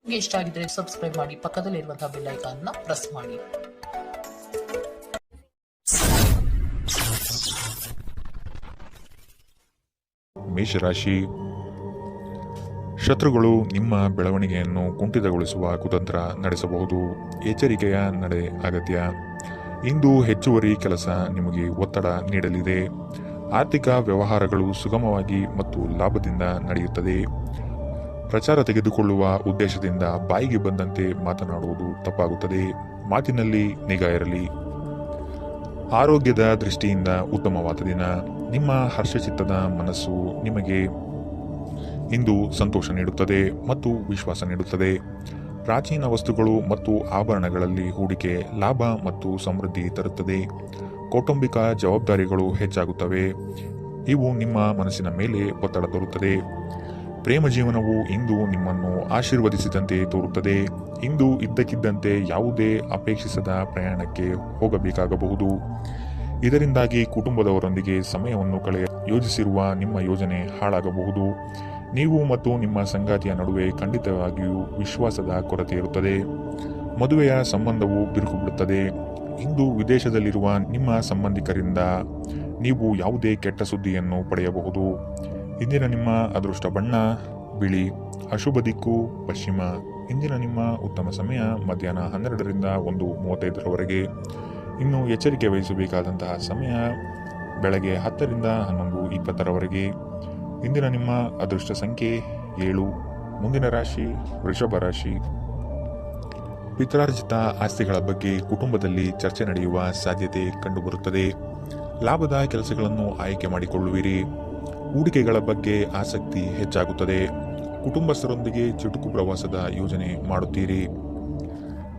ನಿಮಗೆ ಇಷ್ಟ ಆಗಿದ್ರೆ ಸಬ್ಸ್ಕ್ರೈಬ್ ಮಾಡಿ, ಪಕ್ಕದಲ್ಲಿರುವಂತಹ ಬೆಲ್ ಐಕಾನ್ ನ ಪ್ರೆಸ್ ಮಾಡಿ. ಮೇಷರಾಶಿ. ಶತ್ರುಗಳು ನಿಮ್ಮ ಬೆಳವಣಿಗೆಯನ್ನು ಕುಂಠಿತಗೊಳಿಸುವ ಕುತಂತ್ರ ನಡೆಸಬಹುದು. ಎಚ್ಚರಿಕೆಯ ನಡೆ ಅಗತ್ಯ. ಇಂದು ಹೆಚ್ಚುವರಿ ಕೆಲಸ ನಿಮಗೆ ಒತ್ತಡ ನೀಡಲಿದೆ. ಆರ್ಥಿಕ ವ್ಯವಹಾರಗಳು ಸುಗಮವಾಗಿ ಮತ್ತು ಲಾಭದಿಂದ ನಡೆಯುತ್ತದೆ. ಪ್ರಚಾರ ತೆಗೆದುಕೊಳ್ಳುವ ಉದ್ದೇಶದಿಂದ ಬಾಯಿಗೆ ಬಂದಂತೆ ಮಾತನಾಡುವುದು ತಪ್ಪಾಗುತ್ತದೆ. ಮಾತಿನಲ್ಲಿ ನಿಗಾ ಇರಲಿ. ಆರೋಗ್ಯದ ದೃಷ್ಟಿಯಿಂದ ಉತ್ತಮವಾದ ದಿನ. ನಿಮ್ಮ ಹರ್ಷಚಿತ್ತದ ಮನಸ್ಸು ನಿಮಗೆ ಇಂದು ಸಂತೋಷ ನೀಡುತ್ತದೆ ಮತ್ತು ವಿಶ್ವಾಸ ನೀಡುತ್ತದೆ. ಪ್ರಾಚೀನ ವಸ್ತುಗಳು ಮತ್ತು ಆಭರಣಗಳಲ್ಲಿ ಹೂಡಿಕೆ ಲಾಭ ಮತ್ತು ಸಮೃದ್ಧಿ ತರುತ್ತದೆ. ಕೌಟುಂಬಿಕ ಜವಾಬ್ದಾರಿಗಳು ಹೆಚ್ಚಾಗುತ್ತವೆ. ಇವು ನಿಮ್ಮ ಮನಸ್ಸಿನ ಮೇಲೆ ಒತ್ತಡ ತರುತ್ತದೆ. ಪ್ರೇಮ ಜೀವನವು ಇಂದು ನಿಮ್ಮನ್ನು ಆಶೀರ್ವದಿಸಿದಂತೆ ತೋರುತ್ತದೆ. ಇಂದು ಇದ್ದಕ್ಕಿದ್ದಂತೆ ಯಾವುದೇ ಅಪೇಕ್ಷಿಸದ ಪ್ರಯಾಣಕ್ಕೆ ಹೋಗಬೇಕಾಗಬಹುದು. ಇದರಿಂದಾಗಿ ಕುಟುಂಬದವರೊಂದಿಗೆ ಸಮಯವನ್ನು ಯೋಜಿಸಿರುವ ನಿಮ್ಮ ಯೋಜನೆ ಹಾಳಾಗಬಹುದು. ನೀವು ಮತ್ತು ನಿಮ್ಮ ಸಂಗಾತಿಯ ನಡುವೆ ಖಂಡಿತವಾಗಿಯೂ ವಿಶ್ವಾಸದ ಕೊರತೆ ಇರುತ್ತದೆ. ಮದುವೆಯ ಸಂಬಂಧವು ಬಿರುಕು ಬಿಡುತ್ತದೆ. ಇಂದು ವಿದೇಶದಲ್ಲಿರುವ ನಿಮ್ಮ ಸಂಬಂಧಿಕರಿಂದ ನೀವು ಯಾವುದೇ ಕೆಟ್ಟ ಸುದ್ದಿಯನ್ನು ಪಡೆಯಬಹುದು. ಇಂದಿನ ನಿಮ್ಮ ಅದೃಷ್ಟ ಬಣ್ಣ ಬಿಳಿ. ಅಶುಭ ದಿಕ್ಕು ಪಶ್ಚಿಮ. ಇಂದಿನ ನಿಮ್ಮ ಉತ್ತಮ ಸಮಯ ಮಧ್ಯಾಹ್ನ 12ರಿಂದ 1:35ರವರೆಗೆ. ಇನ್ನು ಎಚ್ಚರಿಕೆ ವಹಿಸಬೇಕಾದಂತಹ ಸಮಯ ಬೆಳಗ್ಗೆ 10ರಿಂದ 11:20ರವರೆಗೆ. ಇಂದಿನ ನಿಮ್ಮ ಅದೃಷ್ಟ ಸಂಖ್ಯೆ 7. ಮುಂದಿನ ರಾಶಿ ವೃಷಭ ರಾಶಿ. ಪಿತ್ರಾರ್ಜಿತ ಆಸ್ತಿಗಳ ಬಗ್ಗೆ ಕುಟುಂಬದಲ್ಲಿ ಚರ್ಚೆ ನಡೆಯುವ ಸಾಧ್ಯತೆ ಕಂಡುಬರುತ್ತದೆ. ಲಾಭದ ಕೆಲಸಗಳನ್ನು ಆಯ್ಕೆ ಮಾಡಿಕೊಳ್ಳುವಿರಿ. ಹೂಡಿಕೆಗಳ ಬಗ್ಗೆ ಆಸಕ್ತಿ ಹೆಚ್ಚಾಗುತ್ತದೆ. ಕುಟುಂಬಸ್ಥರೊಂದಿಗೆ ಚುಟುಕು ಪ್ರವಾಸದ ಯೋಜನೆ ಮಾಡುತ್ತೀರಿ.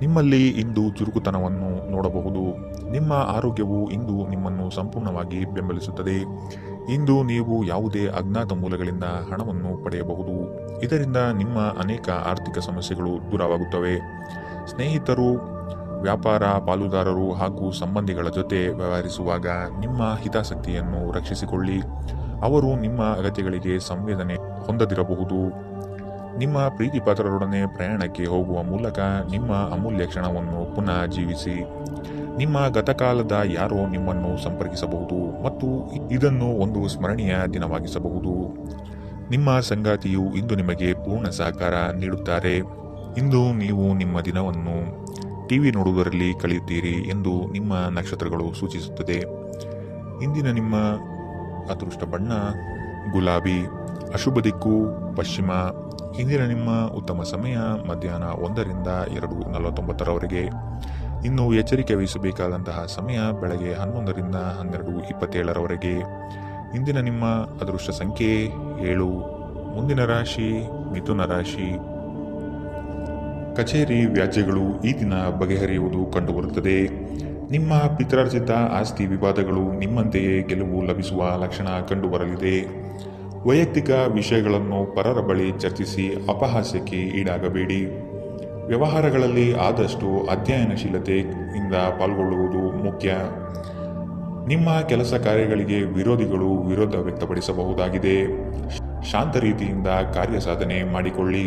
ನಿಮ್ಮಲ್ಲಿ ಇಂದು ಚುರುಕುತನವನ್ನು ನೋಡಬಹುದು. ನಿಮ್ಮ ಆರೋಗ್ಯವು ಇಂದು ನಿಮ್ಮನ್ನು ಸಂಪೂರ್ಣವಾಗಿ ಬೆಂಬಲಿಸುತ್ತದೆ. ಇಂದು ನೀವು ಯಾವುದೇ ಅಜ್ಞಾತ ಮೂಲಗಳಿಂದ ಹಣವನ್ನು ಪಡೆಯಬಹುದು. ಇದರಿಂದ ನಿಮ್ಮ ಅನೇಕ ಆರ್ಥಿಕ ಸಮಸ್ಯೆಗಳು ದೂರವಾಗುತ್ತವೆ. ಸ್ನೇಹಿತರು, ವ್ಯಾಪಾರ ಪಾಲುದಾರರು ಹಾಗೂ ಸಂಬಂಧಿಗಳ ಜೊತೆ ವ್ಯವಹರಿಸುವಾಗ ನಿಮ್ಮ ಹಿತಾಸಕ್ತಿಯನ್ನು ರಕ್ಷಿಸಿಕೊಳ್ಳಿ. ಅವರು ನಿಮ್ಮ ಅಗತ್ಯಗಳಿಗೆ ಸಂವೇದನೆ ಹೊಂದದಿರಬಹುದು. ನಿಮ್ಮ ಪ್ರೀತಿಪಾತ್ರರೊಡನೆ ಪ್ರಯಾಣಕ್ಕೆ ಹೋಗುವ ಮೂಲಕ ನಿಮ್ಮ ಅಮೂಲ್ಯ ಕ್ಷಣವನ್ನು ಪುನಃ ಜೀವಿಸಿ. ನಿಮ್ಮ ಗತಕಾಲದ ಯಾರೋ ನಿಮ್ಮನ್ನು ಸಂಪರ್ಕಿಸಬಹುದು ಮತ್ತು ಇದನ್ನು ಒಂದು ಸ್ಮರಣೀಯ ದಿನವಾಗಿಸಬಹುದು. ನಿಮ್ಮ ಸಂಗಾತಿಯು ಇಂದು ನಿಮಗೆ ಪೂರ್ಣ ಸಹಕಾರ ನೀಡುತ್ತಾರೆ. ಇಂದು ನೀವು ನಿಮ್ಮ ದಿನವನ್ನು ಟಿವಿ ನೋಡುವುದರಲ್ಲಿ ಕಳೆಯುತ್ತೀರಿ ಎಂದು ನಿಮ್ಮ ನಕ್ಷತ್ರಗಳು ಸೂಚಿಸುತ್ತದೆ. ಇಂದಿನ ನಿಮ್ಮ ಅದೃಷ್ಟ ಬಣ್ಣ ಗುಲಾಬಿ. ಅಶುಭ ದಿಕ್ಕು ಪಶ್ಚಿಮ. ಇಂದಿನ ನಿಮ್ಮ ಉತ್ತಮ ಸಮಯ ಮಧ್ಯಾಹ್ನ 1ರಿಂದ 2:49ರವರೆಗೆ. ಇನ್ನು ಎಚ್ಚರಿಕೆ ವಹಿಸಬೇಕಾದಂತಹ ಸಮಯ ಬೆಳಗ್ಗೆ 11ರಿಂದ 12:27ರವರೆಗೆ. ಇಂದಿನ ನಿಮ್ಮ ಅದೃಷ್ಟ ಸಂಖ್ಯೆ 7. ಮುಂದಿನ ರಾಶಿ ಮಿಥುನ ರಾಶಿ. ಕಚೇರಿ ವ್ಯಾಜ್ಯಗಳು ಈ ದಿನ ಬಗೆಹರಿಯುವುದು ಕಂಡುಬರುತ್ತದೆ. ನಿಮ್ಮ ಪಿತ್ರಾರ್ಜಿತ ಆಸ್ತಿ ವಿವಾದಗಳು ನಿಮ್ಮಂತೆಯೇ ಗೆಲುವು ಲಭಿಸುವ ಲಕ್ಷಣ ಕಂಡುಬರಲಿದೆ. ವೈಯಕ್ತಿಕ ವಿಷಯಗಳನ್ನು ಪರರ ಬಳಿ ಚರ್ಚಿಸಿ ಅಪಹಾಸ್ಯಕ್ಕೆ ಈಡಾಗಬೇಡಿ. ವ್ಯವಹಾರಗಳಲ್ಲಿ ಆದಷ್ಟು ಅಧ್ಯಯನಶೀಲತೆಯಿಂದ ಪಾಲ್ಗೊಳ್ಳುವುದು ಮುಖ್ಯ. ನಿಮ್ಮ ಕೆಲಸ ಕಾರ್ಯಗಳಿಗೆ ವಿರೋಧಿಗಳು ವಿರೋಧ ವ್ಯಕ್ತಪಡಿಸಬಹುದಾಗಿದೆ. ಶಾಂತ ರೀತಿಯಿಂದ ಕಾರ್ಯ ಸಾಧನೆ ಮಾಡಿಕೊಳ್ಳಿ.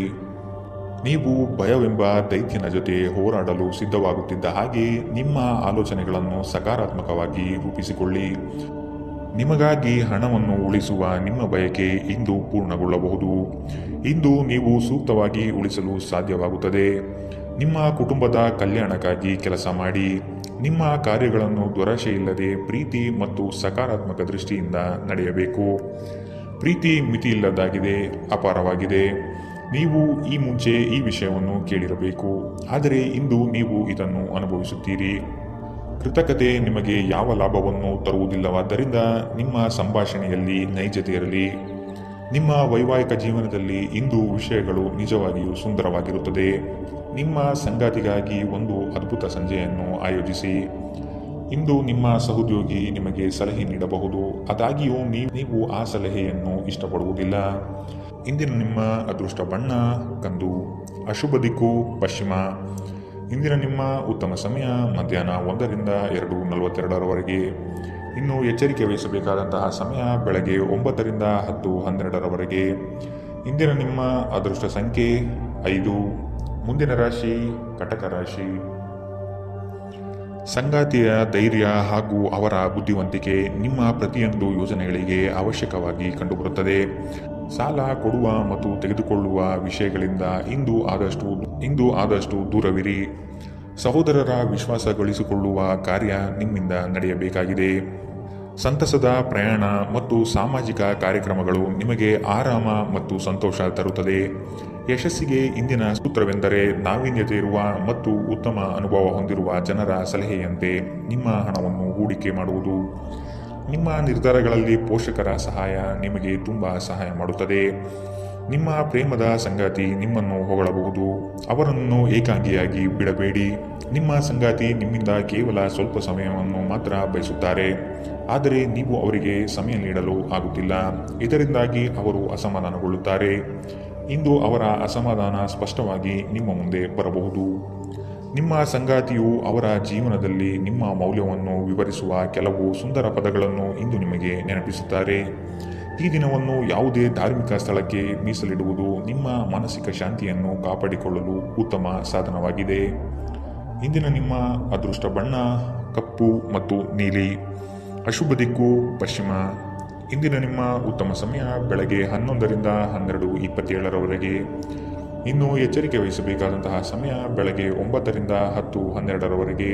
ನೀವು ಭಯವೆಂಬ ದೈತ್ಯನ ಜೊತೆ ಹೋರಾಡಲು ಸಿದ್ಧವಾಗುತ್ತಿದ್ದ ಹಾಗೆ ನಿಮ್ಮ ಆಲೋಚನೆಗಳನ್ನು ಸಕಾರಾತ್ಮಕವಾಗಿ ರೂಪಿಸಿಕೊಳ್ಳಿ. ನಿಮಗಾಗಿ ಹಣವನ್ನು ಉಳಿಸುವ ನಿಮ್ಮ ಬಯಕೆ ಇಂದು ಪೂರ್ಣಗೊಳ್ಳಬಹುದು. ಇಂದು ನೀವು ಸೂಕ್ತವಾಗಿ ಉಳಿಸಲು ಸಾಧ್ಯವಾಗುತ್ತದೆ. ನಿಮ್ಮ ಕುಟುಂಬದ ಕಲ್ಯಾಣಕ್ಕಾಗಿ ಕೆಲಸ ಮಾಡಿ. ನಿಮ್ಮ ಕಾರ್ಯಗಳನ್ನು ದುರಾಶೆಯಿಲ್ಲದೆ ಪ್ರೀತಿ ಮತ್ತು ಸಕಾರಾತ್ಮಕ ದೃಷ್ಟಿಯಿಂದ ನಡೆಯಬೇಕು. ಪ್ರೀತಿ ಮಿತಿಯಿಲ್ಲದಾಗಿದೆ, ಅಪಾರವಾಗಿದೆ. ನೀವು ಈ ಮುಂಚೆ ಈ ವಿಷಯವನ್ನು ಕೇಳಿರಬೇಕು, ಆದರೆ ಇಂದು ನೀವು ಇದನ್ನು ಅನುಭವಿಸುತ್ತೀರಿ. ಕೃತಕತೆ ನಿಮಗೆ ಯಾವ ಲಾಭವನ್ನು ತರುವುದಿಲ್ಲವಾದ್ದರಿಂದ ನಿಮ್ಮ ಸಂಭಾಷಣೆಯಲ್ಲಿ ನೈಜತೆ ಇರಲಿ. ನಿಮ್ಮ ವೈವಾಹಿಕ ಜೀವನದಲ್ಲಿ ಇಂದು ವಿಷಯಗಳು ನಿಜವಾಗಿಯೂ ಸುಂದರವಾಗಿರುತ್ತದೆ. ನಿಮ್ಮ ಸಂಗಾತಿಗಾಗಿ ಒಂದು ಅದ್ಭುತ ಸಂಜೆಯನ್ನು ಆಯೋಜಿಸಿ. ಇಂದು ನಿಮ್ಮ ಸಹೋದ್ಯೋಗಿ ನಿಮಗೆ ಸಲಹೆ ನೀಡಬಹುದು, ಆದಾಗ್ಯೂ ನೀವು ಆ ಸಲಹೆಯನ್ನು ಇಷ್ಟಪಡುವುದಿಲ್ಲ. ಇಂದಿನ ನಿಮ್ಮ ಅದೃಷ್ಟ ಬಣ್ಣ ಕಂದು. ಅಶುಭ ದಿಕ್ಕು ಪಶ್ಚಿಮ. ಇಂದಿನ ನಿಮ್ಮ ಉತ್ತಮ ಸಮಯ ಮಧ್ಯಾಹ್ನ 1ರಿಂದ 2:42ರವರೆಗೆ. ಇನ್ನು ಎಚ್ಚರಿಕೆ ವಹಿಸಬೇಕಾದಂತಹ ಸಮಯ ಬೆಳಗ್ಗೆ 9ರಿಂದ 10:12ರವರೆಗೆ. ಇಂದಿನ ನಿಮ್ಮ ಅದೃಷ್ಟ ಸಂಖ್ಯೆ 5. ಮುಂದಿನ ರಾಶಿ ಕಟಕ ರಾಶಿ. ಸಂಗಾತಿಯ ಧೈರ್ಯ ಹಾಗೂ ಅವರ ಬುದ್ಧಿವಂತಿಕೆ ನಿಮ್ಮ ಪ್ರತಿಯೊಂದು ಯೋಜನೆಗಳಿಗೆ ಅವಶ್ಯಕವಾಗಿ ಕಂಡುಬರುತ್ತದೆ. ಸಾಲ ಕೊಡುವ ಮತ್ತು ತೆಗೆದುಕೊಳ್ಳುವ ವಿಷಯಗಳಿಂದ ಇಂದು ಆದಷ್ಟು ದೂರವಿರಿ. ಸಹೋದರರ ವಿಶ್ವಾಸ ಗಳಿಸಿಕೊಳ್ಳುವ ಕಾರ್ಯ ನಿಮ್ಮಿಂದ ನಡೆಯಬೇಕಾಗಿದೆ. ಸಂತಸದ ಪ್ರಯಾಣ ಮತ್ತು ಸಾಮಾಜಿಕ ಕಾರ್ಯಕ್ರಮಗಳು ನಿಮಗೆ ಆರಾಮ ಮತ್ತು ಸಂತೋಷ ತರುತ್ತದೆ. ಯಶಸ್ಸಿಗೆ ಇಂದಿನ ಸೂತ್ರವೆಂದರೆ ನಾವೀನ್ಯತೆ ಇರುವ ಮತ್ತು ಉತ್ತಮ ಅನುಭವ ಹೊಂದಿರುವ ಜನರ ಸಲಹೆಯಂತೆ ನಿಮ್ಮ ಹಣವನ್ನು ಹೂಡಿಕೆ ಮಾಡುವುದು. ನಿಮ್ಮ ನಿರ್ಧಾರಗಳಲ್ಲಿ ಪೋಷಕರ ಸಹಾಯ ನಿಮಗೆ ತುಂಬ ಸಹಾಯ ಮಾಡುತ್ತದೆ. ನಿಮ್ಮ ಪ್ರೇಮದ ಸಂಗಾತಿ ನಿಮ್ಮನ್ನು ಹೊಗಳಬಹುದು. ಅವರನ್ನು ಏಕಾಂಗಿಯಾಗಿ ಬಿಡಬೇಡಿ. ನಿಮ್ಮ ಸಂಗಾತಿ ನಿಮ್ಮಿಂದ ಕೇವಲ ಸ್ವಲ್ಪ ಸಮಯವನ್ನು ಮಾತ್ರ ಬಯಸುತ್ತಾರೆ, ಆದರೆ ನೀವು ಅವರಿಗೆ ಸಮಯ ನೀಡಲು ಆಗುತ್ತಿಲ್ಲ. ಇದರಿಂದಾಗಿ ಅವರು ಅಸಮಾಧಾನಗೊಳ್ಳುತ್ತಾರೆ. ಇಂದು ಅವರ ಅಸಮಾಧಾನ ಸ್ಪಷ್ಟವಾಗಿ ನಿಮ್ಮ ಮುಂದೆ ಬರಬಹುದು. ನಿಮ್ಮ ಸಂಗಾತಿಯು ಅವರ ಜೀವನದಲ್ಲಿ ನಿಮ್ಮ ಮೌಲ್ಯವನ್ನು ವಿವರಿಸುವ ಕೆಲವು ಸುಂದರ ಪದಗಳನ್ನು ಇಂದು ನಿಮಗೆ ನೆನಪಿಸುತ್ತಾರೆ. ಈ ದಿನವನ್ನು ಯಾವುದೇ ಧಾರ್ಮಿಕ ಸ್ಥಳಕ್ಕೆ ಮೀಸಲಿಡುವುದು ನಿಮ್ಮ ಮಾನಸಿಕ ಶಾಂತಿಯನ್ನು ಕಾಪಾಡಿಕೊಳ್ಳಲು ಉತ್ತಮ ಸಾಧನವಾಗಿದೆ. ಇಂದಿನ ನಿಮ್ಮ ಅದೃಷ್ಟ ಬಣ್ಣ ಕಪ್ಪು ಮತ್ತು ನೀಲಿ. ಅಶುಭ ದಿಕ್ಕು ಪಶ್ಚಿಮ. ಇಂದಿನ ನಿಮ್ಮ ಉತ್ತಮ ಸಮಯ ಬೆಳಗ್ಗೆ 11ರಿಂದ 12:27 ಇನ್ನು ಎಚ್ಚರಿಕೆ ವಹಿಸಬೇಕಾದಂತಹ ಸಮಯ ಬೆಳಗ್ಗೆ 9ರಿಂದ 10:12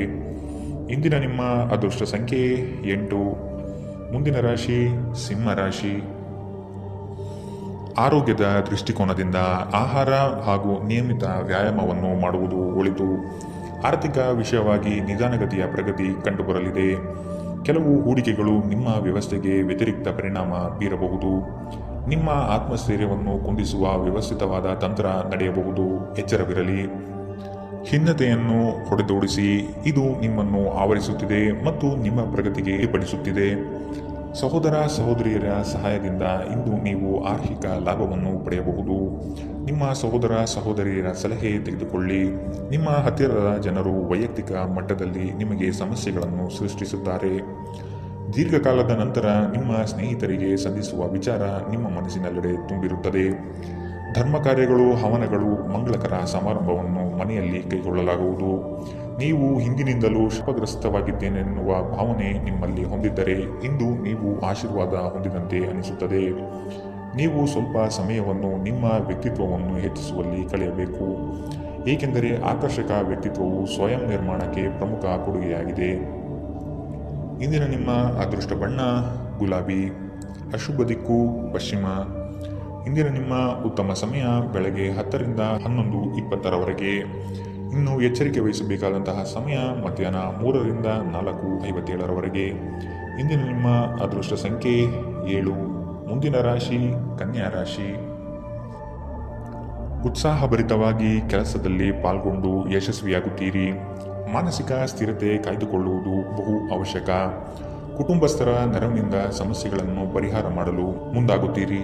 ಇಂದಿನ ನಿಮ್ಮ ಅದೃಷ್ಟ ಸಂಖ್ಯೆ 8. ಮುಂದಿನ ರಾಶಿ ಸಿಂಹ ರಾಶಿ. ಆರೋಗ್ಯದ ದೃಷ್ಟಿಕೋನದಿಂದ ಆಹಾರ ಹಾಗೂ ನಿಯಮಿತ ವ್ಯಾಯಾಮವನ್ನು ಮಾಡುವುದು ಒಳಿತು. ಆರ್ಥಿಕ ವಿಷಯವಾಗಿ ನಿಧಾನಗತಿಯ ಪ್ರಗತಿ ಕಂಡುಬರಲಿದೆ. ಕೆಲವು ಹೂಡಿಕೆಗಳು ನಿಮ್ಮ ವ್ಯವಸ್ಥೆಗೆ ವ್ಯತಿರಿಕ್ತ ಪರಿಣಾಮ ಬೀರಬಹುದು. ನಿಮ್ಮ ಆತ್ಮಸ್ಥೈರ್ಯವನ್ನು ಕುಂದಿಸುವ ವ್ಯವಸ್ಥಿತವಾದ ತಂತ್ರ ನಡೆಯಬಹುದು. ಎಚ್ಚರವಿರಲಿ. ಖಿನ್ನತೆಯನ್ನು ಹೊಡೆದೋಡಿಸಿ. ಇದು ನಿಮ್ಮನ್ನು ಆವರಿಸುತ್ತಿದೆ ಮತ್ತು ನಿಮ್ಮ ಪ್ರಗತಿಗೆ ಪಡಿಸುತ್ತಿದೆ. ಸಹೋದರ ಸಹೋದರಿಯರ ಸಹಾಯದಿಂದ ಇಂದು ನೀವು ಆರ್ಥಿಕ ಲಾಭವನ್ನು ಪಡೆಯಬಹುದು. ನಿಮ್ಮ ಸಹೋದರ ಸಹೋದರಿಯರ ಸಲಹೆ ತೆಗೆದುಕೊಳ್ಳಿ. ನಿಮ್ಮ ಹತ್ತಿರದ ಜನರು ವೈಯಕ್ತಿಕ ಮಟ್ಟದಲ್ಲಿ ನಿಮಗೆ ಸಮಸ್ಯೆಗಳನ್ನು ಸೃಷ್ಟಿಸುತ್ತಾರೆ. ದೀರ್ಘಕಾಲದ ನಂತರ ನಿಮ್ಮ ಸ್ನೇಹಿತರಿಗೆ ಸಂಧಿಸುವ ವಿಚಾರ ನಿಮ್ಮ ಮನಸ್ಸಿನೆಲ್ಲೆಡೆ ತುಂಬಿರುತ್ತದೆ. ಧರ್ಮ ಕಾರ್ಯಗಳು, ಹವನಗಳು, ಮಂಗಳಕರ ಸಮಾರಂಭವನ್ನು ಮನೆಯಲ್ಲಿ ಕೈಗೊಳ್ಳಲಾಗುವುದು. ನೀವು ಹಿಂದಿನಿಂದಲೂ ಶಾಪಗ್ರಸ್ತವಾಗಿದ್ದೇನೆನ್ನುವ ಭಾವನೆ ನಿಮ್ಮಲ್ಲಿ ಹೊಂದಿದ್ದರೆ ಇಂದು ನೀವು ಆಶೀರ್ವಾದ ಹೊಂದಿದಂತೆ ಅನಿಸುತ್ತದೆ. ನೀವು ಸ್ವಲ್ಪ ಸಮಯವನ್ನು ನಿಮ್ಮ ವ್ಯಕ್ತಿತ್ವವನ್ನು ಹೆಚ್ಚಿಸುವಲ್ಲಿ ಕಳೆಯಬೇಕು, ಏಕೆಂದರೆ ಆಕರ್ಷಕ ವ್ಯಕ್ತಿತ್ವವು ಸ್ವಯಂ ನಿರ್ಮಾಣಕ್ಕೆ ಪ್ರಮುಖ ಕೊಡುಗೆಯಾಗಿದೆ. ಇಂದಿನ ನಿಮ್ಮ ಅದೃಷ್ಟ ಬಣ್ಣ ಗುಲಾಬಿ. ಅಶುಭ ದಿಕ್ಕು ಪಶ್ಚಿಮ. ಇಂದಿನ ನಿಮ್ಮ ಉತ್ತಮ ಸಮಯ ಬೆಳಗ್ಗೆ 10ರಿಂದ 11:20 ಇನ್ನು ಎಚ್ಚರಿಕೆ ವಹಿಸಬೇಕಾದಂತಹ ಸಮಯ ಮಧ್ಯಾಹ್ನ 3ರಿಂದ 4:57 ಇಂದಿನ ನಿಮ್ಮ ಅದೃಷ್ಟ ಸಂಖ್ಯೆ 7. ಮುಂದಿನ ರಾಶಿ ಕನ್ಯಾ ರಾಶಿ. ಉತ್ಸಾಹಭರಿತವಾಗಿ ಕೆಲಸದಲ್ಲಿ ಪಾಲ್ಗೊಂಡು ಯಶಸ್ವಿಯಾಗುತ್ತೀರಿ. ಮಾನಸಿಕ ಸ್ಥಿರತೆ ಕಾಯ್ದುಕೊಳ್ಳುವುದು ಬಹು ಅವಶ್ಯಕ. ಕುಟುಂಬಸ್ಥರ ನೆರವಿನಿಂದ ಸಮಸ್ಯೆಗಳನ್ನು ಪರಿಹಾರ ಮಾಡಲು ಮುಂದಾಗುತ್ತೀರಿ.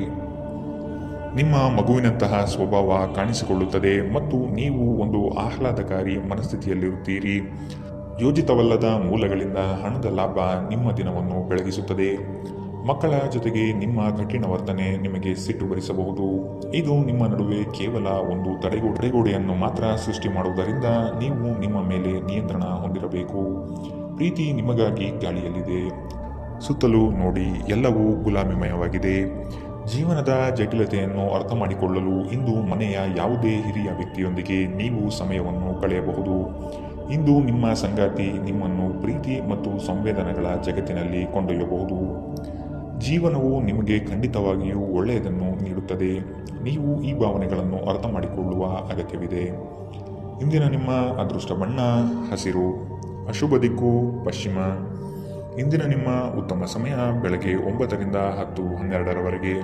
ನಿಮ್ಮ ಮಗುವಿನಂತಹ ಸ್ವಭಾವ ಕಾಣಿಸಿಕೊಳ್ಳುತ್ತದೆ ಮತ್ತು ನೀವು ಒಂದು ಆಹ್ಲಾದಕಾರಿ ಮನಸ್ಥಿತಿಯಲ್ಲಿರುತ್ತೀರಿ. ಯೋಜಿತವಲ್ಲದ ಮೂಲಗಳಿಂದ ಹಣದ ಲಾಭ ನಿಮ್ಮ ದಿನವನ್ನು ಬೆಳಗಿಸುತ್ತದೆ. ಮಕ್ಕಳ ಜೊತೆಗೆ ನಿಮ್ಮ ಕಠಿಣ ವರ್ತನೆ ನಿಮಗೆ ಸಿಟ್ಟು ಬರಿಸಬಹುದು. ಇದು ನಿಮ್ಮ ನಡುವೆ ಕೇವಲ ಒಂದು ತಡೆಗೋಡೆಯನ್ನು ಮಾತ್ರ ಸೃಷ್ಟಿ ಮಾಡುವುದರಿಂದ ನೀವು ನಿಮ್ಮ ಮೇಲೆ ನಿಯಂತ್ರಣ ಹೊಂದಿರಬೇಕು. ಪ್ರೀತಿ ನಿಮಗಾಗಿ ಗಾಳಿಯಲ್ಲಿದೆ. ಸುತ್ತಲೂ ನೋಡಿ, ಎಲ್ಲವೂ ಗುಲಾಮಿಮಯವಾಗಿದೆ. ಜೀವನದ ಜಟಿಲತೆಯನ್ನು ಅರ್ಥ ಮಾಡಿಕೊಳ್ಳಲು ಇಂದು ಮನೆಯ ಯಾವುದೇ ಹಿರಿಯ ವ್ಯಕ್ತಿಯೊಂದಿಗೆ ನೀವು ಸಮಯವನ್ನು ಕಳೆಯಬಹುದು. ಇಂದು ನಿಮ್ಮ ಸಂಗಾತಿ ನಿಮ್ಮನ್ನು ಪ್ರೀತಿ ಮತ್ತು ಸಂವೇದನೆಗಳ ಜಗತ್ತಿನಲ್ಲಿ ಕೊಂಡೊಯ್ಯಬಹುದು. ಜೀವನವು ನಿಮಗೆ ಖಂಡಿತವಾಗಿಯೂ ಒಳ್ಳೆಯದನ್ನು ನೀಡುತ್ತದೆ. ನೀವು ಈ ಭಾವನೆಗಳನ್ನು ಅರ್ಥ ಮಾಡಿಕೊಳ್ಳುವ ಅಗತ್ಯವಿದೆ. ಇಂದಿನ ನಿಮ್ಮ ಅದೃಷ್ಟ ಬಣ್ಣ ಹಸಿರು. ಅಶುಭ ದಿಕ್ಕು ಪಶ್ಚಿಮ. ಇಂದಿನ ನಿಮ್ಮ ಉತ್ತಮ ಸಮಯ ಬೆಳಗ್ಗೆ 9ರಿಂದ 10:12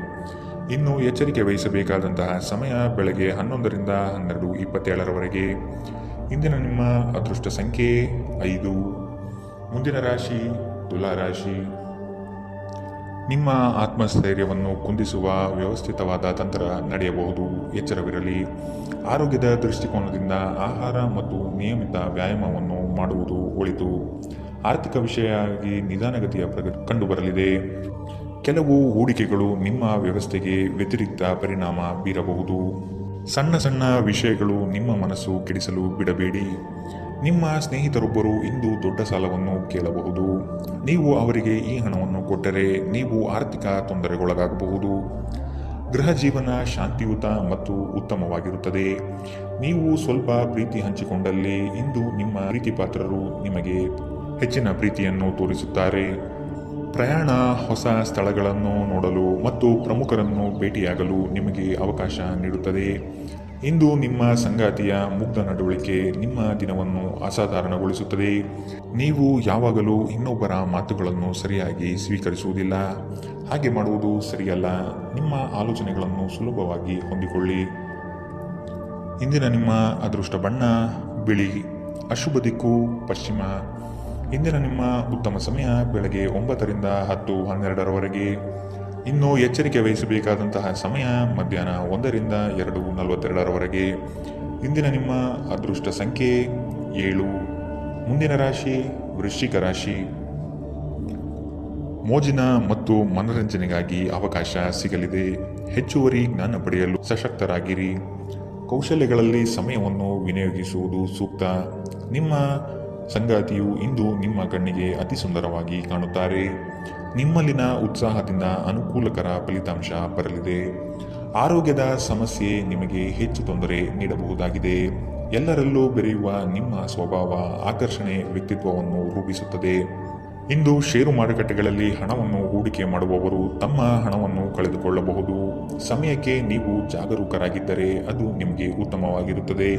ಇನ್ನು ಎಚ್ಚರಿಕೆ ವಹಿಸಬೇಕಾದಂತಹ ಸಮಯ ಬೆಳಗ್ಗೆ 11ರಿಂದ 12:27 ಇಂದಿನ ನಿಮ್ಮ ಅದೃಷ್ಟ ಸಂಖ್ಯೆ 5. ಮುಂದಿನ ರಾಶಿ ತುಲಾ ರಾಶಿ. ನಿಮ್ಮ ಆತ್ಮಸ್ಥೈರ್ಯವನ್ನು ಕುಂದಿಸುವ ವ್ಯವಸ್ಥಿತವಾದ ತಂತ್ರ ನಡೆಯಬಹುದು. ಎಚ್ಚರವಿರಲಿ. ಆರೋಗ್ಯದ ದೃಷ್ಟಿಕೋನದಿಂದ ಆಹಾರ ಮತ್ತು ನಿಯಮಿತ ವ್ಯಾಯಾಮವನ್ನು ಮಾಡುವುದು ಒಳಿತು. ಆರ್ಥಿಕ ವಿಷಯವಾಗಿ ನಿಧಾನಗತಿಯ ಪ್ರಗತಿ ಕಂಡುಬರಲಿದೆ. ಕೆಲವು ಹೂಡಿಕೆಗಳು ನಿಮ್ಮ ವ್ಯವಸ್ಥೆಗೆ ವ್ಯತಿರಿಕ್ತ ಪರಿಣಾಮ ಬೀರಬಹುದು. ಸಣ್ಣ ಸಣ್ಣ ವಿಷಯಗಳು ನಿಮ್ಮ ಮನಸ್ಸು ಕೆಡಿಸಲು ಬಿಡಬೇಡಿ. ನಿಮ್ಮ ಸ್ನೇಹಿತರೊಬ್ಬರು ಇಂದು ದೊಡ್ಡ ಸಾಲವನ್ನು ಕೇಳಬಹುದು. ನೀವು ಅವರಿಗೆ ಈ ಹಣವನ್ನು ಕೊಟ್ಟರೆ ನೀವು ಆರ್ಥಿಕ ತೊಂದರೆಗೊಳಗಾಗಬಹುದು. ಗೃಹ ಜೀವನ ಶಾಂತಿಯುತ ಮತ್ತು ಉತ್ತಮವಾಗಿರುತ್ತದೆ. ನೀವು ಸ್ವಲ್ಪ ಪ್ರೀತಿ ಹಂಚಿಕೊಂಡಲ್ಲಿ ಇಂದು ನಿಮ್ಮ ಪ್ರೀತಿ ಪಾತ್ರರು ನಿಮಗೆ ಹೆಚ್ಚಿನ ಪ್ರೀತಿಯನ್ನು ತೋರಿಸುತ್ತಾರೆ. ಪ್ರಯಾಣ, ಹೊಸ ಸ್ಥಳಗಳನ್ನು ನೋಡಲು ಮತ್ತು ಪ್ರಮುಖರನ್ನು ಭೇಟಿಯಾಗಲು ನಿಮಗೆ ಅವಕಾಶ ನೀಡುತ್ತದೆ. ಇಂದು ನಿಮ್ಮ ಸಂಗಾತಿಯ ಮುಗ್ಧ ನಡವಳಿಕೆ ನಿಮ್ಮ ದಿನವನ್ನು ಅಸಾಧಾರಣಗೊಳಿಸುತ್ತದೆ. ನೀವು ಯಾವಾಗಲೂ ಇನ್ನೊಬ್ಬರ ಮಾತುಗಳನ್ನು ಸರಿಯಾಗಿ ಸ್ವೀಕರಿಸುವುದಿಲ್ಲ. ಹಾಗೆ ಮಾಡುವುದು ಸರಿಯಲ್ಲ. ನಿಮ್ಮ ಆಲೋಚನೆಗಳನ್ನು ಸುಲಭವಾಗಿ ಹೊಂದಿಕೊಳ್ಳಿ. ಇಂದಿನ ನಿಮ್ಮ ಅದೃಷ್ಟ ಬಣ್ಣ ಬಿಳಿ. ಅಶುಭ ದಿಕ್ಕು ಪಶ್ಚಿಮ. ಇಂದಿನ ನಿಮ್ಮ ಉತ್ತಮ ಸಮಯ ಬೆಳಗ್ಗೆ 9 ರಿಂದ 10:12 ಇನ್ನು ಎಚ್ಚರಿಕೆ ವಹಿಸಬೇಕಾದಂತಹ ಸಮಯ ಮಧ್ಯಾಹ್ನ 1 ರಿಂದ 2:42 ಇಂದಿನ ನಿಮ್ಮ ಅದೃಷ್ಟ ಸಂಖ್ಯೆ 7. ಮುಂದಿನ ರಾಶಿ ವೃಶ್ಚಿಕ ರಾಶಿ. ಮೋಜಿನ ಮತ್ತು ಮನರಂಜನೆಗಾಗಿ ಅವಕಾಶ ಸಿಗಲಿದೆ. ಹೆಚ್ಚುವರಿ ಜ್ಞಾನ ಪಡೆಯಲು ಸಶಕ್ತರಾಗಿರಿ. ಕೌಶಲ್ಯಗಳಲ್ಲಿ ಸಮಯವನ್ನು ವಿನಿಯೋಗಿಸುವುದು ಸೂಕ್ತ. ನಿಮ್ಮ ಸಂಗಾತಿಯು ಇಂದು ನಿಮ್ಮ ಕಣ್ಣಿಗೆ ಅತಿ ಸುಂದರವಾಗಿ ಕಾಣುತ್ತಾರೆ. ನಿಮ್ಮಲ್ಲಿನ ಉತ್ಸಾಹದಿಂದ ಅನುಕೂಲಕರ ಫಲಿತಾಂಶ ಬರಲಿದೆ. ಆರೋಗ್ಯದ ಸಮಸ್ಯೆ ನಿಮಗೆ ಹೆಚ್ಚು ತೊಂದರೆ ನೀಡಬಹುದಾಗಿದೆ. ಎಲ್ಲರಲ್ಲೂ ಬೆರೆಯುವ ನಿಮ್ಮ ಸ್ವಭಾವ ಆಕರ್ಷಣೆ ವ್ಯಕ್ತಿತ್ವವನ್ನು ರೂಪಿಸುತ್ತದೆ. ಇಂದು ಷೇರು ಮಾರುಕಟ್ಟೆಗಳಲ್ಲಿ ಹಣವನ್ನು ಹೂಡಿಕೆ ಮಾಡುವವರು ತಮ್ಮ ಹಣವನ್ನು ಕಳೆದುಕೊಳ್ಳಬಹುದು. ಸಮಯಕ್ಕೆ ನೀವು ಜಾಗರೂಕರಾಗಿದ್ದರೆ ಅದು ನಿಮಗೆ ಉತ್ತಮವಾಗಿರುತ್ತದೆ.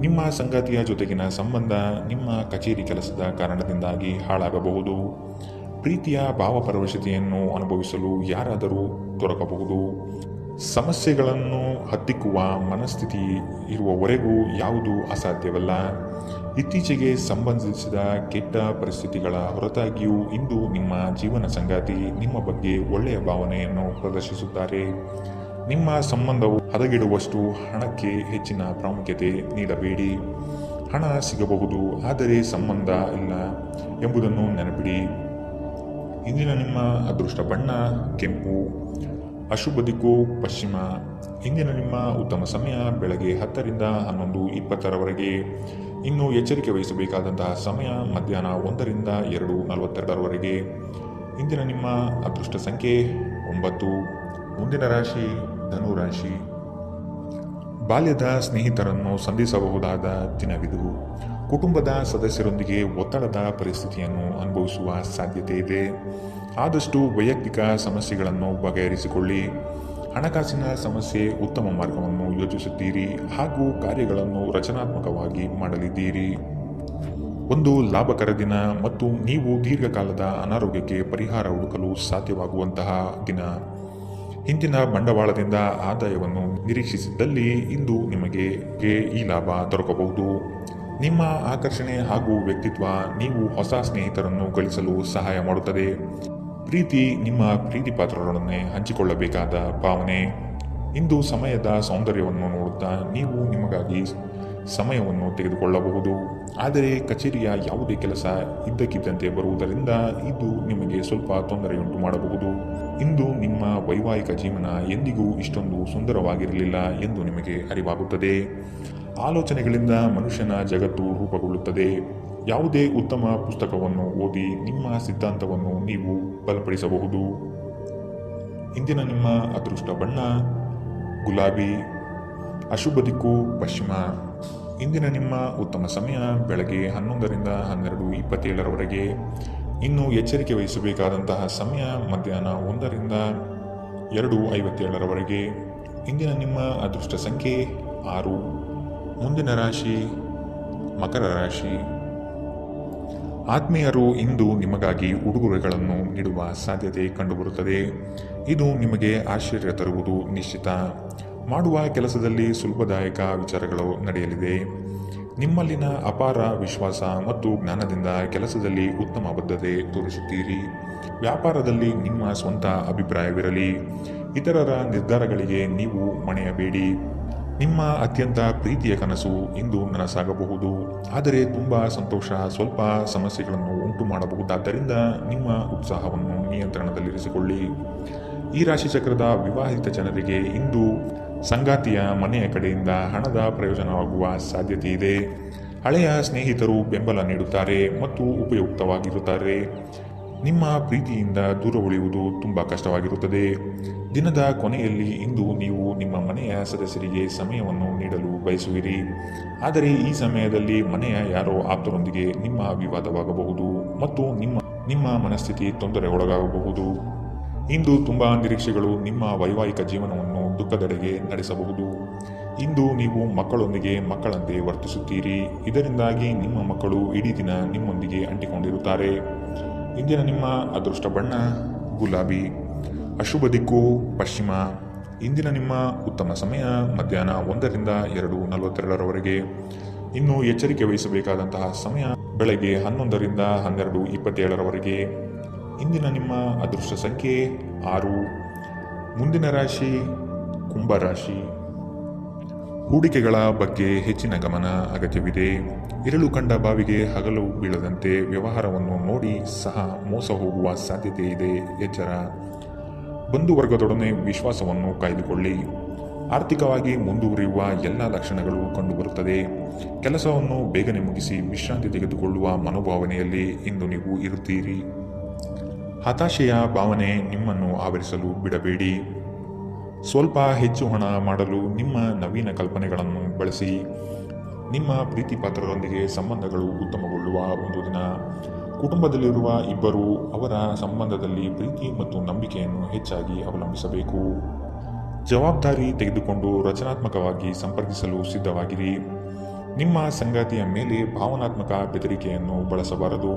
ನಿಮ್ಮ ಸಂಗಾತಿಯ ಜೊತೆಗಿನ ಸಂಬಂಧ ನಿಮ್ಮ ಕಚೇರಿ ಕೆಲಸದ ಕಾರಣದಿಂದಾಗಿ ಹಾಳಾಗಬಹುದು. ಪ್ರೀತಿಯ ಭಾವಪರವಶತೆಯನ್ನು ಅನುಭವಿಸಲು ಯಾರಾದರೂ ದೊರಕಬಹುದು. ಸಮಸ್ಯೆಗಳನ್ನು ಹತ್ತಿಕ್ಕುವ ಮನಸ್ಥಿತಿ ಇರುವವರೆಗೂ ಯಾವುದೂ ಅಸಾಧ್ಯವಲ್ಲ. ಇತ್ತೀಚೆಗೆ ಸಂಬಂಧಿಸಿದ ಕೆಟ್ಟ ಪರಿಸ್ಥಿತಿಗಳ ಹೊರತಾಗಿಯೂ ಇಂದು ನಿಮ್ಮ ಜೀವನ ಸಂಗಾತಿ ನಿಮ್ಮ ಬಗ್ಗೆ ಒಳ್ಳೆಯ ಭಾವನೆಯನ್ನು ಪ್ರದರ್ಶಿಸುತ್ತಾರೆ. ನಿಮ್ಮ ಸಂಬಂಧವು ಹದಗೆಡುವಷ್ಟು ಹಣಕ್ಕೆ ಹೆಚ್ಚಿನ ಪ್ರಾಮುಖ್ಯತೆ ನೀಡಬೇಡಿ. ಹಣ ಸಿಗಬಹುದು, ಆದರೆ ಸಂಬಂಧ ಇಲ್ಲ ಎಂಬುದನ್ನು ನೆನಪಿಡಿ. ಇಂದಿನ ನಿಮ್ಮ ಅದೃಷ್ಟ ಬಣ್ಣ ಕೆಂಪು. ಅಶುಭ ದಿಕ್ಕು ಪಶ್ಚಿಮ. ಇಂದಿನ ನಿಮ್ಮ ಉತ್ತಮ ಸಮಯ ಬೆಳಗ್ಗೆ 10 ರಿಂದ 11:20 ಇನ್ನು ಎಚ್ಚರಿಕೆ ವಹಿಸಬೇಕಾದಂತಹ ಸಮಯ ಮಧ್ಯಾಹ್ನ 1 ರಿಂದ 2:42 ಇಂದಿನ ನಿಮ್ಮ ಅದೃಷ್ಟ ಸಂಖ್ಯೆ 9. ಮುಂದಿನ ರಾಶಿ ಧನುರಾಶಿ. ಬಾಲ್ಯದ ಸ್ನೇಹಿತರನ್ನು ಸಂಧಿಸಬಹುದಾದ ದಿನವಿದು. ಕುಟುಂಬದ ಸದಸ್ಯರೊಂದಿಗೆ ಒತ್ತಡದ ಪರಿಸ್ಥಿತಿಯನ್ನು ಅನುಭವಿಸುವ ಸಾಧ್ಯತೆ ಇದೆ. ಆದಷ್ಟು ವೈಯಕ್ತಿಕ ಸಮಸ್ಯೆಗಳನ್ನು ಬಗೆಹರಿಸಿಕೊಳ್ಳಿ. ಹಣಕಾಸಿನ ಸಮಸ್ಯೆ ಉತ್ತಮ ಮಾರ್ಗವನ್ನು ಯೋಚಿಸುತ್ತೀರಿ ಹಾಗೂ ಕಾರ್ಯಗಳನ್ನು ರಚನಾತ್ಮಕವಾಗಿ ಮಾಡಲಿದ್ದೀರಿ. ಒಂದು ಲಾಭಕರ ದಿನ ಮತ್ತು ನೀವು ದೀರ್ಘಕಾಲದ ಅನಾರೋಗ್ಯಕ್ಕೆ ಪರಿಹಾರ ಹುಡುಕಲು ಸಾಧ್ಯವಾಗುವಂತಹ ದಿನ. ಹಿಂದಿನ ಬಂಡವಾಳದಿಂದ ಆದಾಯವನ್ನು ನಿರೀಕ್ಷಿಸಿದ್ದಲ್ಲಿ ಇಂದು ನಿಮಗೆ ಈ ಲಾಭ ದೊರಕಬಹುದು. ನಿಮ್ಮ ಆಕರ್ಷಣೆ ಹಾಗೂ ವ್ಯಕ್ತಿತ್ವ ನೀವು ಹೊಸ ಸ್ನೇಹಿತರನ್ನು ಗಳಿಸಲು ಸಹಾಯ ಮಾಡುತ್ತದೆ. ಪ್ರೀತಿ ನಿಮ್ಮ ಪ್ರೀತಿ ಪಾತ್ರರೊಡನೆ ಹಂಚಿಕೊಳ್ಳಬೇಕಾದ ಭಾವನೆ. ಇಂದು ಸಮಯದ ಸೌಂದರ್ಯವನ್ನು ನೋಡುತ್ತಾ ನೀವು ನಿಮಗಾಗಿ ಸಮಯವನ್ನು ತೆಗೆದುಕೊಳ್ಳಬಹುದು. ಆದರೆ ಕಚೇರಿಯ ಯಾವುದೇ ಕೆಲಸ ಇದ್ದಕ್ಕಿದ್ದಂತೆ ಬರುವುದರಿಂದ ಇದು ನಿಮಗೆ ಸ್ವಲ್ಪ ತೊಂದರೆಯುಂಟು ಮಾಡಬಹುದು. ಇಂದು ನಿಮ್ಮ ವೈವಾಹಿಕ ಜೀವನ ಎಂದಿಗೂ ಇಷ್ಟೊಂದು ಸುಂದರವಾಗಿರಲಿಲ್ಲ ಎಂದು ನಿಮಗೆ ಅರಿವಾಗುತ್ತದೆ. ಆಲೋಚನೆಗಳಿಂದ ಮನುಷ್ಯನ ಜಗತ್ತು ರೂಪುಗೊಳ್ಳುತ್ತದೆ. ಯಾವುದೇ ಉತ್ತಮ ಪುಸ್ತಕವನ್ನು ಓದಿ ನಿಮ್ಮ ಸಿದ್ಧಾಂತವನ್ನು ನೀವು ಬಲಪಡಿಸಬಹುದು. ಇಂದಿನ ನಿಮ್ಮ ಅದೃಷ್ಟ ಬಣ್ಣ ಗುಲಾಬಿ. ಅಶುಭ ದಿಕ್ಕು ಪಶ್ಚಿಮ. ಇಂದಿನ ನಿಮ್ಮ ಉತ್ತಮ ಸಮಯ ಬೆಳಗ್ಗೆ 11 ರಿಂದ 12:27 ಇನ್ನು ಎಚ್ಚರಿಕೆ ವಹಿಸಬೇಕಾದಂತಹ ಸಮಯ ಮಧ್ಯಾಹ್ನ 1 ರಿಂದ 2:57 ಇಂದಿನ ನಿಮ್ಮ ಅದೃಷ್ಟ ಸಂಖ್ಯೆ 6. ಮುಂದಿನ ರಾಶಿ ಮಕರ ರಾಶಿ. ಆತ್ಮೀಯರು ಇಂದು ನಿಮಗಾಗಿ ಉಡುಗೊರೆಗಳನ್ನು ನೀಡುವ ಸಾಧ್ಯತೆ ಕಂಡುಬರುತ್ತದೆ. ಇದು ನಿಮಗೆ ಆಶ್ಚರ್ಯ ತರುವುದು ನಿಶ್ಚಿತ. ಮಾಡುವ ಕೆಲಸದಲ್ಲಿ ಸುಲಭದಾಯಕ ವಿಚಾರಗಳು ನಡೆಯಲಿದೆ. ನಿಮ್ಮಲ್ಲಿನ ಅಪಾರ ವಿಶ್ವಾಸ ಮತ್ತು ಜ್ಞಾನದಿಂದ ಕೆಲಸದಲ್ಲಿ ಉತ್ತಮ ಬದ್ಧತೆ ತೋರಿಸುತ್ತೀರಿ. ವ್ಯಾಪಾರದಲ್ಲಿ ನಿಮ್ಮ ಸ್ವಂತ ಅಭಿಪ್ರಾಯವಿರಲಿ. ಇತರರ ನಿರ್ಧಾರಗಳಿಗೆ ನೀವು ಮಣಿಯಬೇಡಿ. ನಿಮ್ಮ ಅತ್ಯಂತ ಪ್ರೀತಿಯ ಕನಸು ಇಂದು ನನಸಾಗಬಹುದು. ಆದರೆ ತುಂಬ ಸಂತೋಷ ಸ್ವಲ್ಪ ಸಮಸ್ಯೆಗಳನ್ನು ಉಂಟು ಮಾಡಬಹುದಾದ್ದರಿಂದ ನಿಮ್ಮ ಉತ್ಸಾಹವನ್ನು ನಿಯಂತ್ರಣದಲ್ಲಿರಿಸಿಕೊಳ್ಳಿ. ಈ ರಾಶಿಚಕ್ರದ ವಿವಾಹಿತ ಜನರಿಗೆ ಇಂದು ಸಂಗಾತಿಯ ಮನೆಯ ಕಡೆಯಿಂದ ಹಣದ ಪ್ರಯೋಜನವಾಗುವ ಸಾಧ್ಯತೆ ಇದೆ. ಹಳೆಯ ಸ್ನೇಹಿತರು ಬೆಂಬಲ ನೀಡುತ್ತಾರೆ ಮತ್ತು ಉಪಯುಕ್ತವಾಗಿರುತ್ತಾರೆ. ನಿಮ್ಮ ಪ್ರೀತಿಯಿಂದ ದೂರ ಉಳಿಯುವುದು ತುಂಬ ಕಷ್ಟವಾಗಿರುತ್ತದೆ. ದಿನದ ಕೊನೆಯಲ್ಲಿ ಇಂದು ನೀವು ನಿಮ್ಮ ಮನೆಯ ಸದಸ್ಯರಿಗೆ ಸಮಯವನ್ನು ನೀಡಲು ಬಯಸುವಿರಿ. ಆದರೆ ಈ ಸಮಯದಲ್ಲಿ ಮನೆಯ ಯಾರೋ ಆಪ್ತರೊಂದಿಗೆ ನಿಮ್ಮ ವಿವಾದವಾಗಬಹುದು ಮತ್ತು ನಿಮ್ಮ ಮನಸ್ಥಿತಿ ತೊಂದರೆಗೊಳಗಾಗಬಹುದು. ಇಂದು ತುಂಬ ನಿರೀಕ್ಷೆಗಳು ನಿಮ್ಮ ವೈವಾಹಿಕ ಜೀವನವನ್ನು ದುಃಖದೆಡೆಗೆ ನಡೆಸಬಹುದು. ಇಂದು ನೀವು ಮಕ್ಕಳೊಂದಿಗೆ ಮಕ್ಕಳಂತೆ ವರ್ತಿಸುತ್ತೀರಿ. ಇದರಿಂದಾಗಿ ನಿಮ್ಮ ಮಕ್ಕಳು ಇಡೀ ದಿನ ನಿಮ್ಮೊಂದಿಗೆ ಅಂಟಿಕೊಂಡಿರುತ್ತಾರೆ. ಇಂದಿನ ನಿಮ್ಮ ಅದೃಷ್ಟ ಬಣ್ಣ ಗುಲಾಬಿ. ಅಶುಭ ದಿಕ್ಕು ಪಶ್ಚಿಮ. ಇಂದಿನ ನಿಮ್ಮ ಉತ್ತಮ ಸಮಯ ಮಧ್ಯಾಹ್ನ 1 ರಿಂದ 2:42 ಇನ್ನು ಎಚ್ಚರಿಕೆ ವಹಿಸಬೇಕಾದಂತಹ ಸಮಯ ಬೆಳಗ್ಗೆ 11 ರಿಂದ 12:27 ಇಂದಿನ ನಿಮ್ಮ ಅದೃಷ್ಟ ಸಂಖ್ಯೆ 6. ಮುಂದಿನ ರಾಶಿ ಕುಂಭರಾಶಿ. ಹೂಡಿಕೆಗಳ ಬಗ್ಗೆ ಹೆಚ್ಚಿನ ಗಮನ ಅಗತ್ಯವಿದೆ. ಇರಳು ಕಂಡ ಬಾವಿಗೆ ಹಗಲು ಬೀಳದಂತೆ ವ್ಯವಹಾರವನ್ನು ನೋಡಿ ಸಹ ಮೋಸ ಹೋಗುವ ಸಾಧ್ಯತೆ ಇದೆ. ಎಚ್ಚರ. ಬಂಧುವರ್ಗದೊಡನೆ ವಿಶ್ವಾಸವನ್ನು ಕಾಯ್ದುಕೊಳ್ಳಿ. ಆರ್ಥಿಕವಾಗಿ ಮುಂದುವರಿಯುವ ಎಲ್ಲ ಲಕ್ಷಣಗಳು ಕಂಡುಬರುತ್ತದೆ. ಕೆಲಸವನ್ನು ಬೇಗನೆ ಮುಗಿಸಿ ವಿಶ್ರಾಂತಿ ತೆಗೆದುಕೊಳ್ಳುವ ಮನೋಭಾವನೆಯಲ್ಲಿ ಇಂದು ನೀವು ಇರುತ್ತೀರಿ. ಹತಾಶೆಯ ಭಾವನೆ ನಿಮ್ಮನ್ನು ಆವರಿಸಲು ಬಿಡಬೇಡಿ. ಸ್ವಲ್ಪ ಹೆಚ್ಚು ಹಣ ಮಾಡಲು ನಿಮ್ಮ ನವೀನ ಕಲ್ಪನೆಗಳನ್ನು ಬಳಸಿ. ನಿಮ್ಮ ಪ್ರೀತಿ ಪಾತ್ರರೊಂದಿಗೆ ಸಂಬಂಧಗಳು ಉತ್ತಮಗೊಳ್ಳುವ ಒಂದು ದಿನ. ಕುಟುಂಬದಲ್ಲಿರುವ ಇಬ್ಬರು ಅವರ ಸಂಬಂಧದಲ್ಲಿ ಪ್ರೀತಿ ಮತ್ತು ನಂಬಿಕೆಯನ್ನು ಹೆಚ್ಚಾಗಿ ಅವಲಂಬಿಸಬೇಕು. ಜವಾಬ್ದಾರಿ ತೆಗೆದುಕೊಂಡು ರಚನಾತ್ಮಕವಾಗಿ ಸಂಪರ್ಕಿಸಲು ಸಿದ್ಧವಾಗಿರಿ. ನಿಮ್ಮ ಸಂಗಾತಿಯ ಮೇಲೆ ಭಾವನಾತ್ಮಕ ಬೆದರಿಕೆಯನ್ನು ಬಳಸಬಾರದು.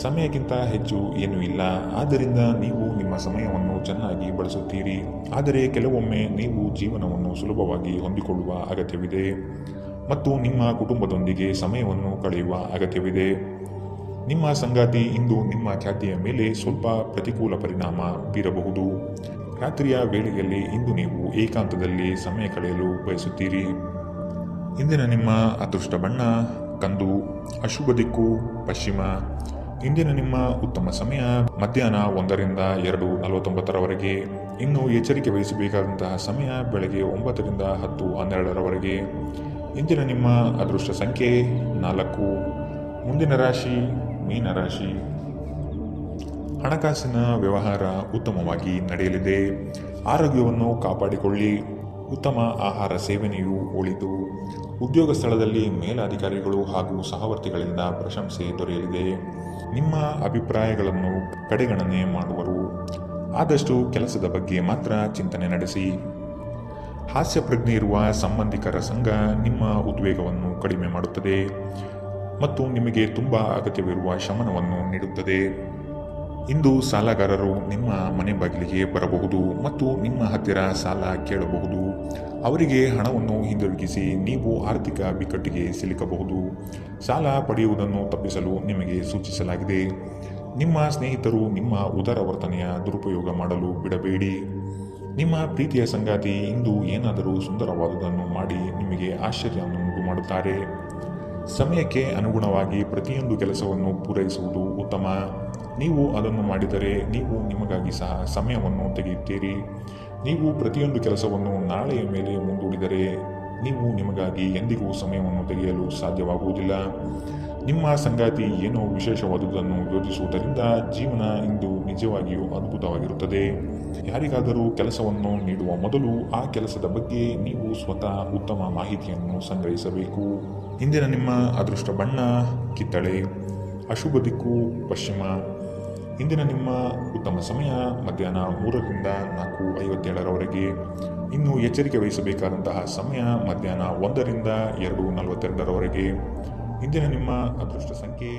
ಸಮಯಕ್ಕಿಂತ ಹೆಚ್ಚು ಏನೂ ಇಲ್ಲ, ಆದ್ದರಿಂದ ನೀವು ನಿಮ್ಮ ಸಮಯವನ್ನು ಚೆನ್ನಾಗಿ ಬಳಸುತ್ತೀರಿ. ಆದರೆ ಕೆಲವೊಮ್ಮೆ ನೀವು ಜೀವನವನ್ನು ಸುಲಭವಾಗಿ ಹೊಂದಿಕೊಳ್ಳುವ ಅಗತ್ಯವಿದೆ ಮತ್ತು ನಿಮ್ಮ ಕುಟುಂಬದೊಂದಿಗೆ ಸಮಯವನ್ನು ಕಳೆಯುವ ಅಗತ್ಯವಿದೆ. ನಿಮ್ಮ ಸಂಗಾತಿ ಇಂದು ನಿಮ್ಮ ಖ್ಯಾತಿಯ ಮೇಲೆ ಸ್ವಲ್ಪ ಪ್ರತಿಕೂಲ ಪರಿಣಾಮ ಬೀರಬಹುದು. ರಾತ್ರಿಯ ವೇಳೆಯಲ್ಲಿ ಇಂದು ನೀವು ಏಕಾಂತದಲ್ಲಿ ಸಮಯ ಕಳೆಯಲು ಬಯಸುತ್ತೀರಿ. ಇಂದಿನ ನಿಮ್ಮ ಅದೃಷ್ಟ ಬಣ್ಣ ಕಂದು. ಅಶುಭ ದಿಕ್ಕು ಪಶ್ಚಿಮ. ಇಂದಿನ ನಿಮ್ಮ ಉತ್ತಮ ಸಮಯ ಮಧ್ಯಾಹ್ನ 1 ರಿಂದ 2:49 ಇನ್ನು ಎಚ್ಚರಿಕೆ ವಹಿಸಬೇಕಾದಂತಹ ಸಮಯ ಬೆಳಗ್ಗೆ 9 ರಿಂದ 10:12 ಇಂದಿನ ನಿಮ್ಮ ಅದೃಷ್ಟ ಸಂಖ್ಯೆ 4. ಮುಂದಿನ ರಾಶಿ ಮೀನರಾಶಿ. ಹಣಕಾಸಿನ ವ್ಯವಹಾರ ಉತ್ತಮವಾಗಿ ನಡೆಯಲಿದೆ. ಆರೋಗ್ಯವನ್ನು ಕಾಪಾಡಿಕೊಳ್ಳಿ. ಉತ್ತಮ ಆಹಾರ ಸೇವನೆಯು ಒಳಿತು. ಉದ್ಯೋಗ ಸ್ಥಳದಲ್ಲಿ ಮೇಲಾಧಿಕಾರಿಗಳು ಹಾಗೂ ಸಹವರ್ತಿಗಳಿಂದ ಪ್ರಶಂಸೆ ದೊರೆಯಲಿದೆ. ನಿಮ್ಮ ಅಭಿಪ್ರಾಯಗಳನ್ನು ಕಡೆಗಣನೆ ಮಾಡುವರು. ಆದಷ್ಟು ಕೆಲಸದ ಬಗ್ಗೆ ಮಾತ್ರ ಚಿಂತನೆ ನಡೆಸಿ. ಹಾಸ್ಯ ಪ್ರಜ್ಞೆ ಇರುವ ಸಂಬಂಧಿಕರ ಸಂಘ ನಿಮ್ಮ ಉದ್ವೇಗವನ್ನು ಕಡಿಮೆ ಮಾಡುತ್ತದೆ ಮತ್ತು ನಿಮಗೆ ತುಂಬ ಅಗತ್ಯವಿರುವ ಶಮನವನ್ನು ನೀಡುತ್ತದೆ. ಇಂದು ಸಾಲಗಾರರು ನಿಮ್ಮ ಮನೆ ಬಾಗಿಲಿಗೆ ಬರಬಹುದು ಮತ್ತು ನಿಮ್ಮ ಹತ್ತಿರ ಸಾಲ ಕೇಳಬಹುದು. ಅವರಿಗೆ ಹಣವನ್ನು ಹಿಂದಿರುಗಿಸಿ ನೀವು ಆರ್ಥಿಕ ಬಿಕ್ಕಟ್ಟಿಗೆ ಸಿಲುಕಬಹುದು. ಸಾಲ ಪಡೆಯುವುದನ್ನು ತಪ್ಪಿಸಲು ನಿಮಗೆ ಸೂಚಿಸಲಾಗಿದೆ. ನಿಮ್ಮ ಸ್ನೇಹಿತರು ನಿಮ್ಮ ಉದಾರ ವರ್ತನೆಯ ದುರುಪಯೋಗ ಮಾಡಲು ಬಿಡಬೇಡಿ. ನಿಮ್ಮ ಪ್ರೀತಿಯ ಸಂಗಾತಿ ಇಂದು ಏನಾದರೂ ಸುಂದರವಾದುದನ್ನು ಮಾಡಿ ನಿಮಗೆ ಆಶ್ಚರ್ಯವನ್ನುಂಟು ಮಾಡುತ್ತಾರೆ. ಸಮಯಕ್ಕೆ ಅನುಗುಣವಾಗಿ ಪ್ರತಿಯೊಂದು ಕೆಲಸವನ್ನು ಪೂರೈಸುವುದು ಉತ್ತಮ. ನೀವು ಅದನ್ನು ಮಾಡಿದರೆ ನೀವು ನಿಮಗಾಗಿ ಸಹ ಸಮಯವನ್ನು ತೆಗೆಯುತ್ತೀರಿ. ನೀವು ಪ್ರತಿಯೊಂದು ಕೆಲಸವನ್ನು ನಾಳೆಯ ಮೇಲೆ ಮುಂದೂಡಿದರೆ ನೀವು ನಿಮಗಾಗಿ ಎಂದಿಗೂ ಸಮಯವನ್ನು ತೆಗೆಯಲು ಸಾಧ್ಯವಾಗುವುದಿಲ್ಲ. ನಿಮ್ಮ ಸಂಗಾತಿ ಏನೋ ವಿಶೇಷವಾದುದನ್ನು ಯೋಜಿಸುವುದರಿಂದ ಜೀವನ ಇಂದು ನಿಜವಾಗಿಯೂ ಅದ್ಭುತವಾಗಿರುತ್ತದೆ. ಯಾರಿಗಾದರೂ ಕೆಲಸವನ್ನು ನೀಡುವ ಮೊದಲು ಆ ಕೆಲಸದ ಬಗ್ಗೆ ನೀವು ಸ್ವತಃ ಉತ್ತಮ ಮಾಹಿತಿಯನ್ನು ಸಂಗ್ರಹಿಸಬೇಕು. ಇಂದಿನ ನಿಮ್ಮ ಅದೃಷ್ಟ ಬಣ್ಣ ಕಿತ್ತಳೆ. ಅಶುಭ ದಿಕ್ಕು ಪಶ್ಚಿಮ. ಇಂದಿನ ನಿಮ್ಮ ಉತ್ತಮ ಸಮಯ ಮಧ್ಯಾಹ್ನ 3 ರಿಂದ 4:57 ಇನ್ನು ಎಚ್ಚರಿಕೆ ವಹಿಸಬೇಕಾದಂತಹ ಸಮಯ ಮಧ್ಯಾಹ್ನ 1 ರಿಂದ 2:42 ಇಂದಿನ ನಿಮ್ಮ ಅದೃಷ್ಟ ಸಂಖ್ಯೆ